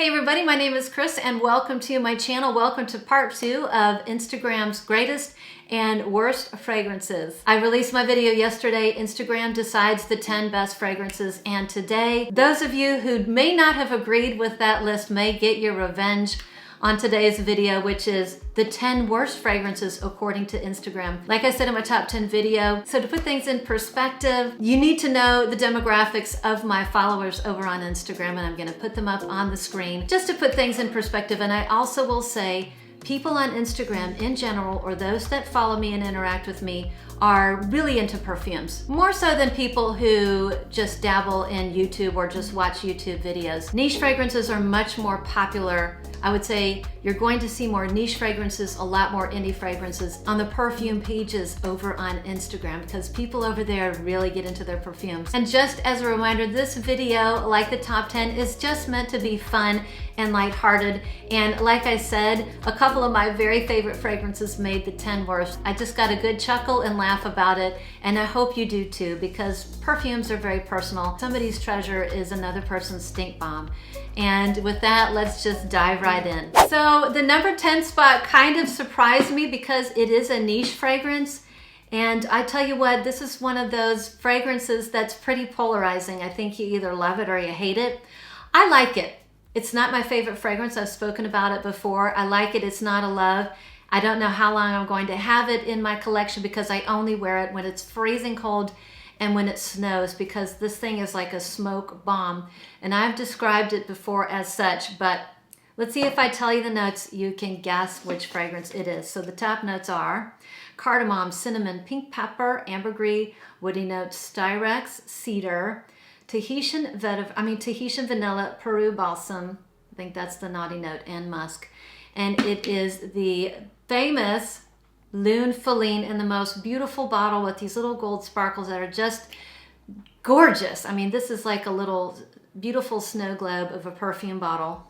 Hey everybody, my name is Chris and welcome to my channel. Welcome to part 2 of Instagram's greatest and worst fragrances. I released my video yesterday, Instagram decides the 10 best fragrances, and today, those of you who may not have agreed with that list may get your revenge on today's video, which is the 10 worst fragrances according to Instagram. Like I said in my top 10 video, so to put things in perspective, you need to know the demographics of my followers over on Instagram, and I'm gonna put them up on the screen just to put things in perspective. And I also will say, people on Instagram in general, or those that follow me and interact with me, are really into perfumes. More so than people who just dabble in YouTube or just watch YouTube videos. Niche fragrances are much more popular. I would say you're going to see more niche fragrances, a lot more indie fragrances on the perfume pages over on Instagram, because people over there really get into their perfumes. And just as a reminder, this video, like the top 10, is just meant to be fun and lighthearted. And like I said, a couple of my very favorite fragrances made the 10 worst. I just got a good chuckle and laugh about it, and I hope you do too, because perfumes are very personal. Somebody's treasure is another person's stink bomb. And with that, let's just dive right in. So the number 10 spot kind of surprised me because it is a niche fragrance. And I tell you what, this is one of those fragrances that's pretty polarizing. I think you either love it or you hate it. I like it. It's not my favorite fragrance. I've spoken about it before. I like it. It's not a love. I don't know how long I'm going to have it in my collection because I only wear it when it's freezing cold and when it snows, because this thing is like a smoke bomb. And I've described it before as such, but let's see if I tell you the notes, you can guess which fragrance it is. So the top notes are cardamom, cinnamon, pink pepper, ambergris, woody notes, styrex, cedar, Tahitian vanilla, Peru balsam, I think that's the naughty note, and musk. And it is the famous Lune Feline in the most beautiful bottle with these little gold sparkles that are just gorgeous. I mean, this is like a little beautiful snow globe of a perfume bottle.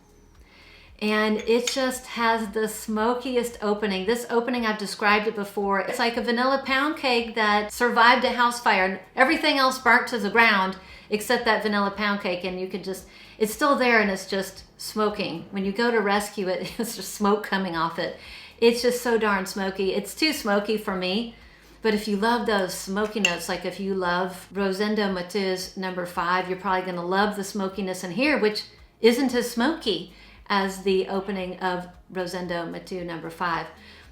And it just has the smokiest opening. This opening, I've described it before. It's like a vanilla pound cake that survived a house fire. Everything else burnt to the ground except that vanilla pound cake, and you could just, it's still there and it's just smoking. When you go to rescue it, it's just smoke coming off it. It's just so darn smoky. It's too smoky for me, but if you love those smoky notes, like if you love Rosendo Mathieu's number 5, you're probably gonna love the smokiness in here, which isn't as smoky as the opening of Rosendo Mathieu number 5.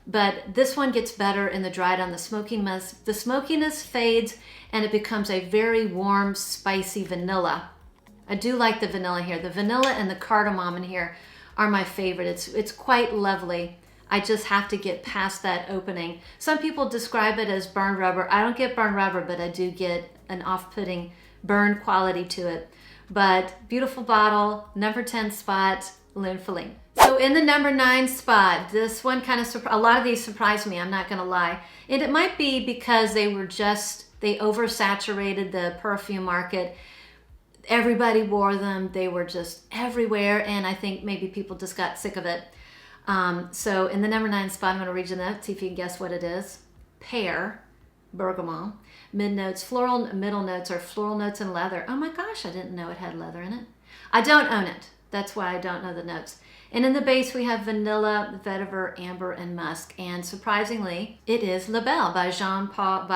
But this one gets better in the dry down. The smokiness fades and it becomes a very warm, spicy vanilla. I do like the vanilla here. The vanilla and the cardamom in here are my favorite. It's quite lovely. I just have to get past that opening. Some people describe it as burn rubber. I don't get burn rubber, but I do get an off-putting burn quality to it. But beautiful bottle, number 10 spot, Lune Feline. So in the number 9 spot, this one kind of, a lot of these surprised me, I'm not gonna lie. And it might be because they oversaturated the perfume market. Everybody wore them, they were just everywhere, and I think maybe people just got sick of it. So in the number 9 spot, I'm gonna read you the notes, see if you can guess what it is. Pear, bergamot, mid notes, floral, middle notes are floral notes and leather. Oh my gosh, I didn't know it had leather in it. I don't own it. That's why I don't know the notes. And in the base, we have vanilla, vetiver, amber, and musk. And surprisingly, it is La Belle by Jean-Paul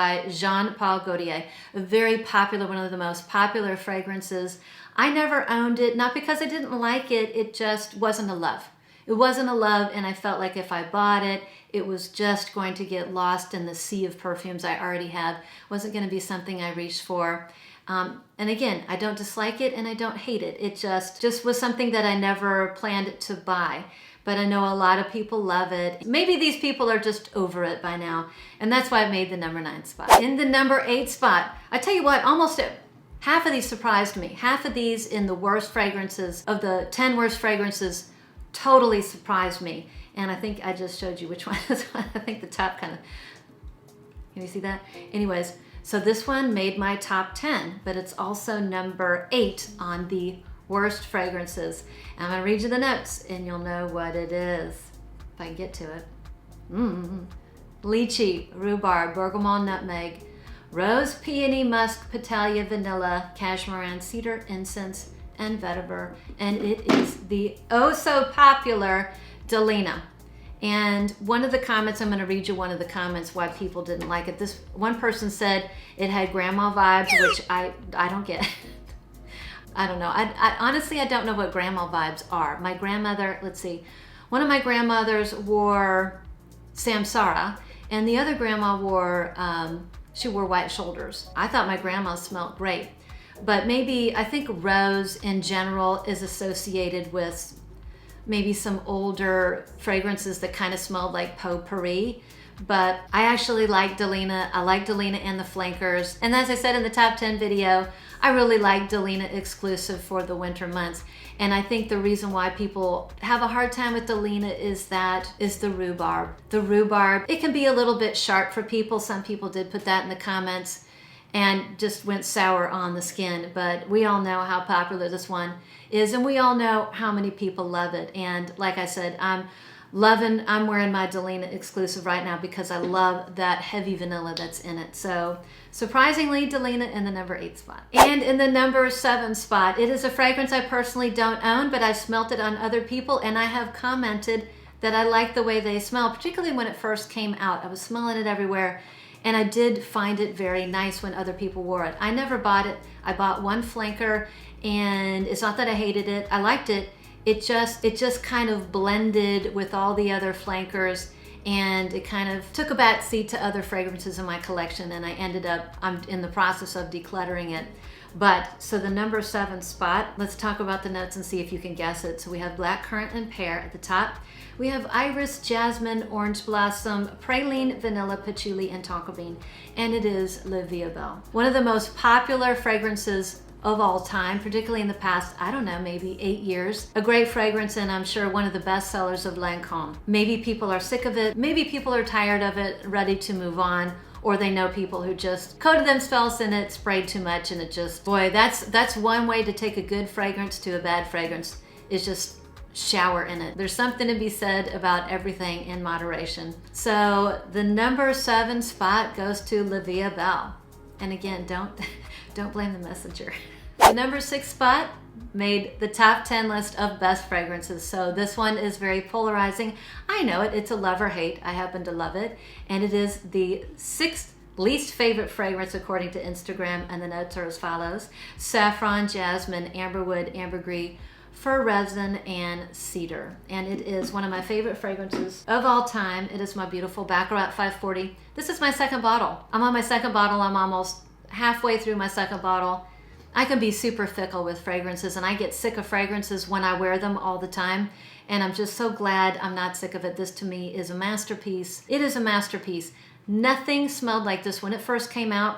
Gaultier. A very popular, one of the most popular fragrances. I never owned it, not because I didn't like it, it just wasn't a love. It wasn't a love, and I felt like if I bought it, it was just going to get lost in the sea of perfumes I already have. It wasn't going to be something I reached for. And again, I don't dislike it and I don't hate it. It just was something that I never planned to buy. But I know a lot of people love it. Maybe these people are just over it by now. And that's why it made the number 9 spot. In the number 8 spot, I tell you what, almost half of these surprised me. Half of these in the worst fragrances, of the 10 worst fragrances, totally surprised me. And I think I just showed you which one is one. I think the top kind of, can you see that? Anyways, so this one made my top 10, but it's also number 8 on the worst fragrances. I'm gonna read you the notes and you'll know what it is, if I can get to it. Lychee, rhubarb, bergamot, nutmeg, rose, peony, musk, petalia, vanilla, cashmere, cedar, incense, and vetiver, and it is the oh so popular Delina. And one of the comments, I'm going to read you one of the comments why people didn't like it. This one person said it had grandma vibes, which I don't get. I don't know. I honestly, I don't know what grandma vibes are. My grandmother, let's see, one of my grandmothers wore Samsara, and the other grandma wore, she wore white shoulders. I thought my grandma smelled great, but maybe, I think rose in general is associated with maybe some older fragrances that kind of smelled like potpourri. But I actually like Delina. I like Delina and the flankers. And as I said in the top 10 video, I really like Delina exclusive for the winter months. And I think the reason why people have a hard time with Delina is the rhubarb. The rhubarb, it can be a little bit sharp for people. Some people did put that in the comments and just went sour on the skin. But we all know how popular this one is, and we all know how many people love it. And like I said, I'm wearing my Delina exclusive right now because I love that heavy vanilla that's in it. So surprisingly, Delina in the number 8 spot. And in the number 7 spot, it is a fragrance I personally don't own, but I've smelt it on other people, and I have commented that I like the way they smell, particularly when it first came out. I was smelling it everywhere, and I did find it very nice when other people wore it. I never bought it. I bought one flanker, and it's not that I hated it. I liked it. It just kind of blended with all the other flankers, and it kind of took a back seat to other fragrances in my collection, and I'm in the process of decluttering it. But, so the number 7 spot, let's talk about the notes and see if you can guess it. So we have blackcurrant and pear at the top. We have iris, jasmine, orange blossom, praline, vanilla, patchouli, and tonka bean. And it is La Vie Belle. One of the most popular fragrances of all time, particularly in the past, I don't know, maybe 8 years. A great fragrance, and I'm sure one of the best sellers of Lancôme. Maybe people are sick of it, maybe people are tired of it, ready to move on, or they know people who just coated themselves in it, sprayed too much, and it just, boy, that's one way to take a good fragrance to a bad fragrance, is just shower in it. There's something to be said about everything in moderation. So the number 7 spot goes to La Vie Belle. And again, don't blame the messenger. The number 6 spot made the top 10 list of best fragrances. So this one is very polarizing. I know it, it's a love or hate. I happen to love it. And it is the 6th least favorite fragrance according to Instagram, and the notes are as follows: saffron, jasmine, amberwood, ambergris, fir resin, and cedar. And it is one of my favorite fragrances of all time. It is my beautiful Baccarat 540. This is my 2nd bottle. I'm on my 2nd bottle. I'm almost halfway through my 2nd bottle. I can be super fickle with fragrances, and I get sick of fragrances when I wear them all the time. And I'm just so glad I'm not sick of it. This to me is a masterpiece. It is a masterpiece. Nothing smelled like this when it first came out.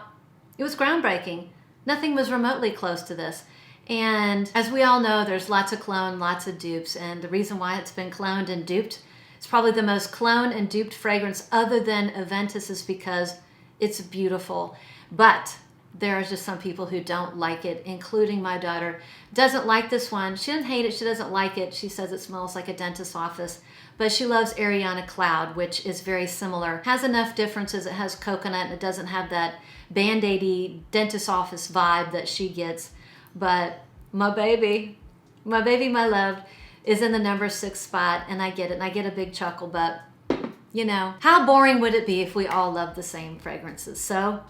It was groundbreaking. Nothing was remotely close to this. And as we all know, there's lots of clone, lots of dupes. And the reason why it's been cloned and duped, it's probably the most cloned and duped fragrance other than Aventus, is because it's beautiful. But there are just some people who don't like it, including my daughter. Doesn't like this one. She doesn't hate it. She doesn't like it. She says it smells like a dentist's office. But she loves Ariana Cloud, which is very similar. Has enough differences. It has coconut, and it doesn't have that Band-Aid-y dentist's office vibe that she gets. But my baby, my love, is in the number 6 spot, and I get it, and I get a big chuckle, but you know, how boring would it be if we all loved the same fragrances? So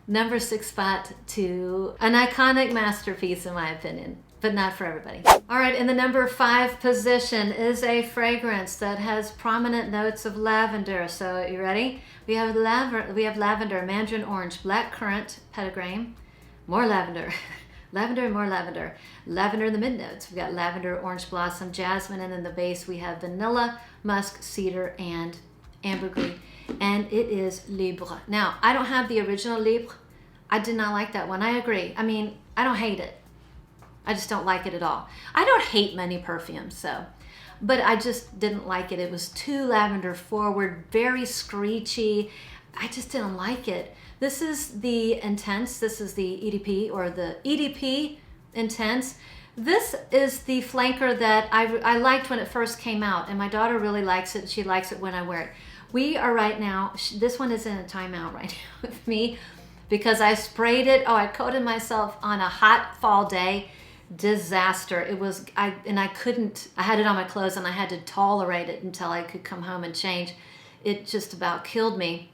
number 6 spot to an iconic masterpiece in my opinion, but not for everybody. All right, in the number 5 position is a fragrance that has prominent notes of lavender. So you ready? We have lavender, mandarin orange, black currant, petitgrain, more lavender. Lavender and more lavender. Lavender in the mid notes. We've got lavender, orange blossom, jasmine, and in the base we have vanilla, musk, cedar, and ambergris. And it is Libre. Now, I don't have the original Libre. I did not like that one. I agree. I mean, I don't hate it. I just don't like it at all. I don't hate many perfumes, so. But I just didn't like it. It was too lavender forward, very screechy. I just didn't like it. This is the Intense. This is the EDP, or the EDP Intense. This is the flanker that I liked when it first came out, and my daughter really likes it. She likes it when I wear it. We are right now, this one is in a timeout right now with me because I sprayed it. Oh, I coated myself on a hot fall day. disaster. It was, I had it on my clothes and I had to tolerate it until I could come home and change. It just about killed me.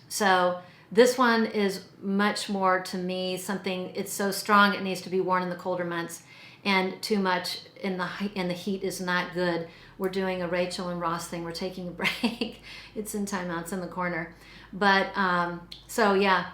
So this one is much more, to me, something, it's so strong it needs to be worn in the colder months, and too much in the heat is not good. We're doing a Rachel and Ross thing. We're taking a break. It's in timeouts in the corner. But so yeah,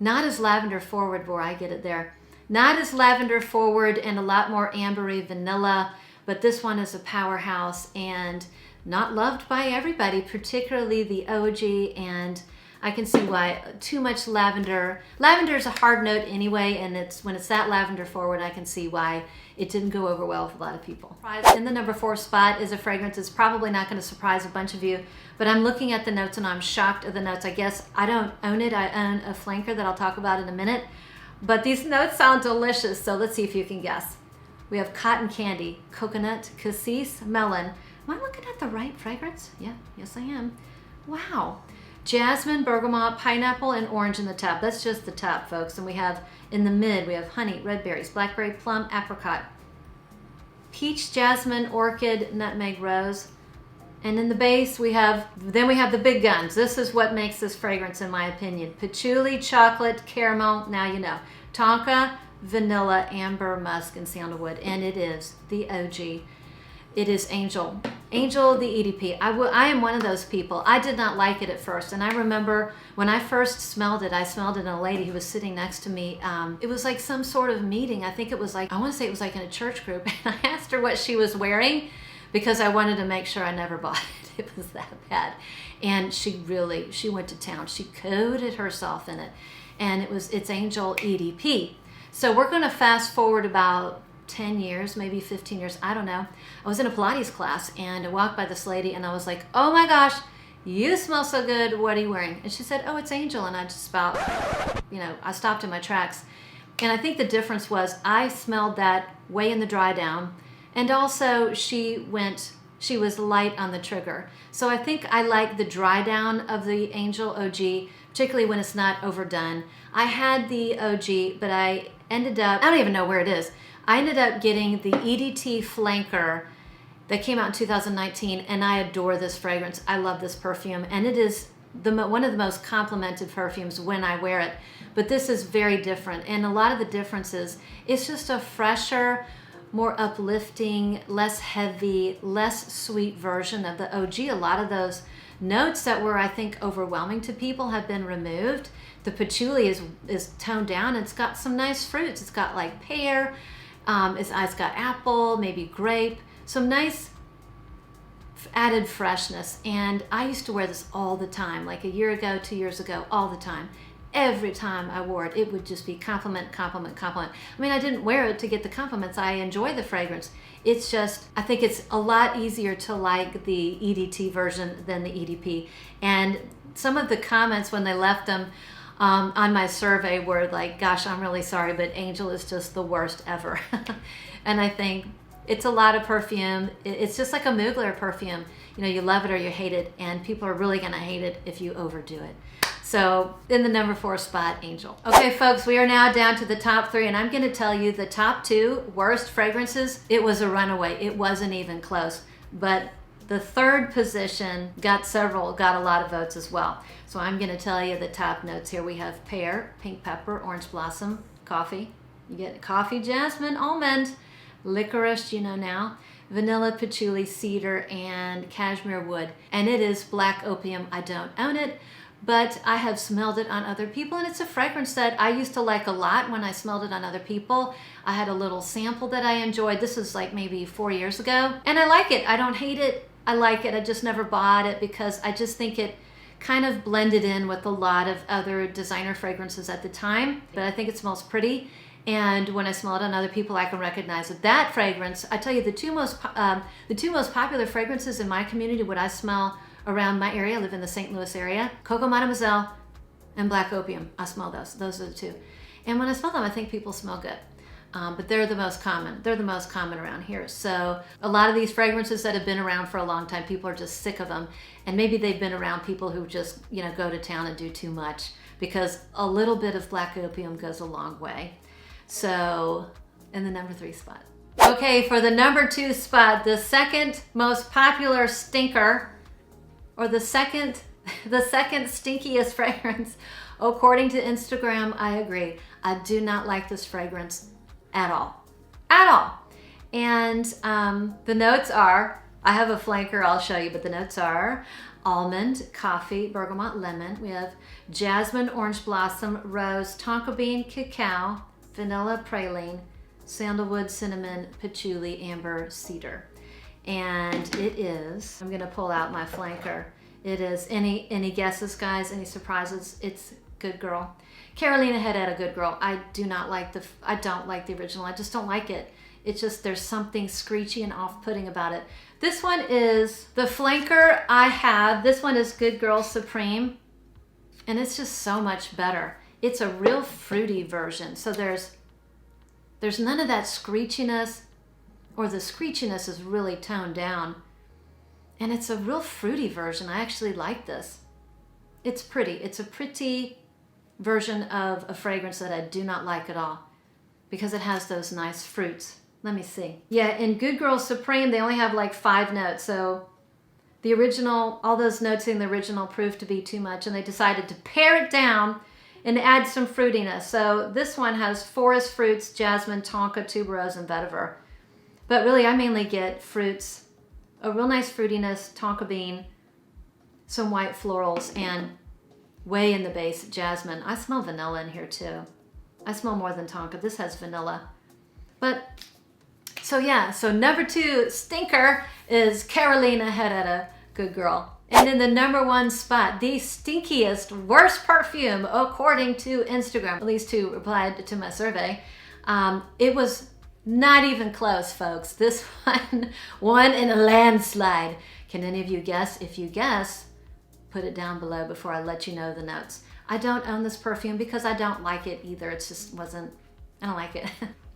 not as lavender forward, where I get it there. Not as lavender forward and a lot more ambery vanilla, but this one is a powerhouse and not loved by everybody, particularly the OG, and I can see why. Too much lavender. Lavender is a hard note anyway, and when it's that lavender forward, I can see why it didn't go over well with a lot of people. In the number 4 spot is a fragrance that's probably not going to surprise a bunch of you, but I'm looking at the notes and I'm shocked at the notes. I guess I don't own it. I own a flanker that I'll talk about in a minute, but these notes sound delicious, so let's see if you can guess. We have cotton candy, coconut, cassis, melon. Am I looking at the right fragrance? Yeah, yes I am. Wow. Jasmine, bergamot, pineapple, and orange in the top. That's just the top, folks. And we have, in the mid, we have honey, red berries, blackberry, plum, apricot, peach, jasmine, orchid, nutmeg, rose. And in the base, we have the big guns. This is what makes this fragrance, in my opinion. Patchouli, chocolate, caramel, now you know. Tonka, vanilla, amber, musk, and sandalwood. And it is the OG. It is Angel. Angel, the EDP. I am one of those people. I did not like it at first. And I remember when I first smelled it, I smelled it in a lady who was sitting next to me. It was like some sort of meeting. I think it was like, I want to say it was like in a church group. And I asked her what she was wearing because I wanted to make sure I never bought it. It was that bad. And she went to town. She coated herself in it. And it's Angel EDP. So we're going to fast forward about 10 years, maybe 15 years, I don't know. I was in a Pilates class and I walked by this lady and I was like, oh my gosh, you smell so good. What are you wearing? And she said, oh, it's Angel. And I just about, I stopped in my tracks. And I think the difference was I smelled that way in the dry down. And also she was light on the trigger. So I think I like the dry down of the Angel OG, particularly when it's not overdone. I had the OG, but I ended up, I don't even know where it is. I ended up getting the EDT Flanker that came out in 2019, and I adore this fragrance. I love this perfume, and it is one of the most complimented perfumes when I wear it. But this is very different, and a lot of the differences, it's just a fresher, more uplifting, less heavy, less sweet version of the OG. A lot of those notes that were, I think, overwhelming to people have been removed. The patchouli is toned down. It's got some nice fruits. It's got like pear. It's got apple, maybe grape, some nice added freshness. And I used to wear this all the time, like a year ago, 2 years ago, all the time. Every time I wore it, it would just be compliment, compliment, compliment. I mean, I didn't wear it to get the compliments. I enjoy the fragrance. It's just, I think it's a lot easier to like the EDT version than the EDP. And some of the comments when they left them on my survey were like, gosh, I'm really sorry, but Angel is just the worst ever. And I think it's a lot of perfume. It's just like a Mugler perfume. You love it or you hate it, and people are really gonna hate it if you overdo it. So in the number 4 spot, Angel. Okay, folks, we are now down to the top 3, and I'm gonna tell you the top 2 worst fragrances. It was a runaway. It wasn't even close, but the third position got a lot of votes as well. So I'm gonna tell you the top notes here. We have pear, pink pepper, orange blossom, coffee. You get coffee, jasmine, almond, licorice, now, vanilla, patchouli, cedar, and cashmere wood. And it is black opium. I don't own it, but I have smelled it on other people, and it's a fragrance that I used to like a lot when I smelled it on other people. I had a little sample that I enjoyed. This is like maybe 4 years ago, and I like it. I don't hate it. I like it. I just never bought it because I just think it kind of blended in with a lot of other designer fragrances at the time, but I think it smells pretty. And when I smell it on other people, I can recognize it. That fragrance, I tell you, the two most popular fragrances in my community, what I smell around my area, I live in the St. Louis area, Coco Mademoiselle and Black Opium. I smell those. Those are the two. And when I smell them, I think people smell good. But they're the most common. They're the most common around here. So a lot of these fragrances that have been around for a long time, people are just sick of them. And maybe they've been around people who just, go to town and do too much, because a little bit of Black Opium goes a long way. So in the number 3 spot. Okay, for the number 2 spot, the second most popular stinker, or the second stinkiest fragrance, according to Instagram, I agree. I do not like this fragrance at all. At all. And the notes are, I have a flanker I'll show you, but the notes are almond, coffee, bergamot, lemon. We have jasmine, orange blossom, rose, tonka bean, cacao, vanilla, praline, sandalwood, cinnamon, patchouli, amber, cedar. And it is, I'm gonna pull out my flanker. It is, any guesses, guys? Any surprises? It's Good Girl. Carolina Herrera Good Girl. I don't like the original. I just don't like it. It's just, there's something screechy and off-putting about it. This one is the flanker I have. This one is Good Girl Supreme. And it's just so much better. It's a real fruity version. So there's none of that screechiness, or the screechiness is really toned down. And it's a real fruity version. I actually like this. It's pretty. It's a pretty version of a fragrance that I do not like at all, because it has those nice fruits. Let me see. Yeah, in Good Girl Supreme, they only have like 5 notes. So the original, all those notes in the original proved to be too much, and they decided to pare it down and add some fruitiness. So this one has forest fruits, jasmine, tonka, tuberose, and vetiver. But really, I mainly get fruits, a real nice fruitiness, tonka bean, some white florals, and way in the base, jasmine. I smell vanilla in here too. I smell more than tonka. This has vanilla. But, so yeah, so number 2 stinker is Carolina Herrera Good Girl. And in the number 1 spot, the stinkiest, worst perfume, according to Instagram, at least who replied to my survey, it was not even close, folks. This one won in a landslide. Can any of you guess? If you guess, put it down below before I let you know the notes. I don't own this perfume because I don't like it either. It just wasn't, I don't like it.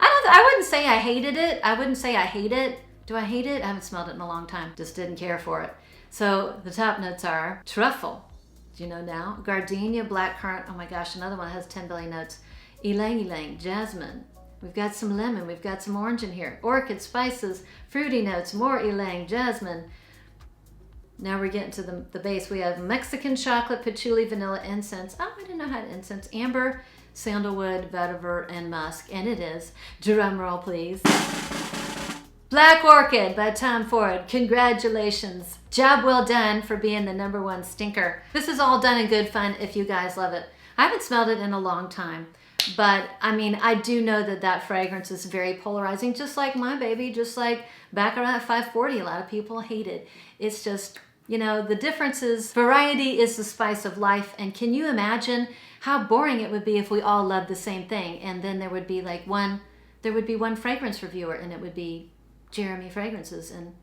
I wouldn't say I hated it. I wouldn't say I hate it. Do I hate it? I haven't smelled it in a long time. Just didn't care for it. So the top notes are truffle. Do you know now? Gardenia, blackcurrant. Oh my gosh, another one that has 10 billion notes. Ylang ylang, jasmine. We've got some lemon. We've got some orange in here. Orchid, spices, fruity notes, more ylang, jasmine. Now we're getting to the base. We have Mexican chocolate, patchouli, vanilla, incense. Oh, I didn't know how to incense. Amber, sandalwood, vetiver, and musk. And it is, drum roll please, Black Orchid by Tom Ford. Congratulations. Job well done for being the number 1 stinker. This is all done in good fun if you guys love it. I haven't smelled it in a long time, but I mean, I do know that fragrance is very polarizing, just like my baby, just like back around 540, a lot of people hate it. It's just, you know, the difference is variety is the spice of life. And can you imagine how boring it would be if we all loved the same thing? And then there would be like one fragrance reviewer, and it would be Jeremy Fragrances, and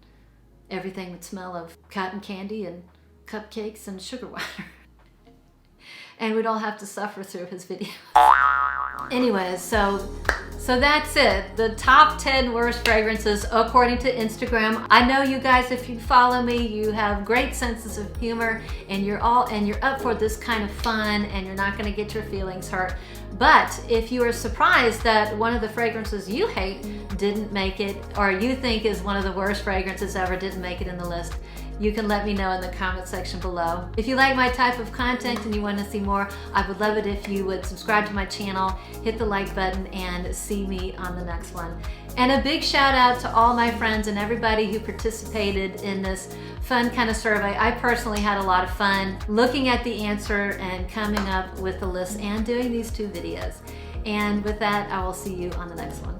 everything would smell of cotton candy and cupcakes and sugar water. And we'd all have to suffer through his videos. Anyways, so that's it. The top 10 worst fragrances according to Instagram. I know you guys, if you follow me, you have great senses of humor, and you're up for this kind of fun, and you're not gonna get your feelings hurt. But if you are surprised that one of the fragrances you hate didn't make it, or you think is one of the worst fragrances ever didn't make it in the list, you can let me know in the comment section below. If you like my type of content and you want to see more, I would love it if you would subscribe to my channel, hit the like button, and see me on the next one. And a big shout out to all my friends and everybody who participated in this fun kind of survey. I personally had a lot of fun looking at the answer and coming up with the list and doing these 2 videos. And with that, I will see you on the next one.